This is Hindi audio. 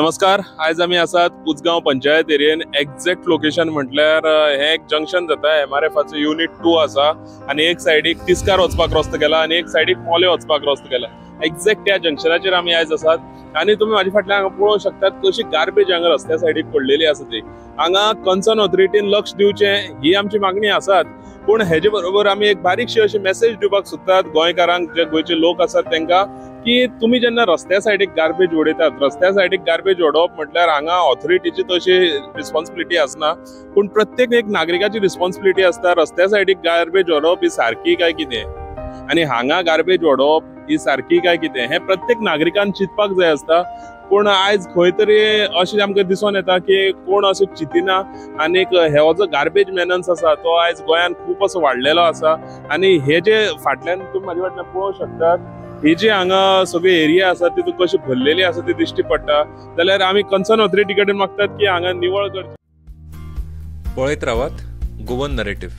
नमस्कार. आज आमी आसात कुसगांव पंचायत एरियेन. एक्झॅक्ट लोकेशन म्हटल्यार हे एक जंक्शन जाता. MRFाचो युनिट 2 आसा आणि एक सायडीक तिस्कार वचपाक रस्तो गेला आणि एक सायडीक मोले वचपाक रस्तो गेला. एक्झॅक्ट त्या जंक्शनाचेर आमी आयज आसात आणि तुम्ही माझ्या फाटल्यान पळोवंक शकतात कशी गार्बेज हांगा रस्त्या सायडीक पडलेली आसा ती. हांगा कन्सर्न ऑथॉरिटीन लक्ष दिवचें ही आमची मागणी आसात. पूण हेजे बरोबर आमी एक बारीकशी अशी मेसेज दिवपाक सोदतात गोंयकारांक, जे गोंयचे लोक आसात तांकां, की तुम्ही जेन्ना रस्त्या सायडीक गार्बेज उडयतात, रस्त्या सायडीक गार्बेज उडोवप म्हटल्यार हांगा ऑथॉरिटीची तशी रिस्पॉन्सिबिलिटी आसना, पूण प्रत्येक एक नागरिकाची रिस्पॉन्सिबिलिटी आसता. रस्त्या सायडीक गार्बेज उडोवप ही सारकी काय कितें, आणि हांगा गार्बेज उडोवप ही सारकी काय कितें हे प्रत्येक नागरिकान चिंतपाक जाय आसता. पूण आयज खंय तरी अशें आमकां दिसून येता की कोण असो चिंतिना. आनीक हो जो गार्बेज मेनन्स आसा तो आयज गोंयान खूब असो वाडलेलो आसा. आणि हे जे फाटल्यान तुम्ही म्हाजे फाटल्यान पळोवंक शकतात, ही जी हांगा सगळी एरिया आसा ती कशी भरलेली आसा ती दिश्टी पडटा. जाल्यार आमी कन्सर्न ऑथॉरिटी कडेन मागतात की हांगा निवळ करची. पळयत रावात गोवन नरेटिव्ह.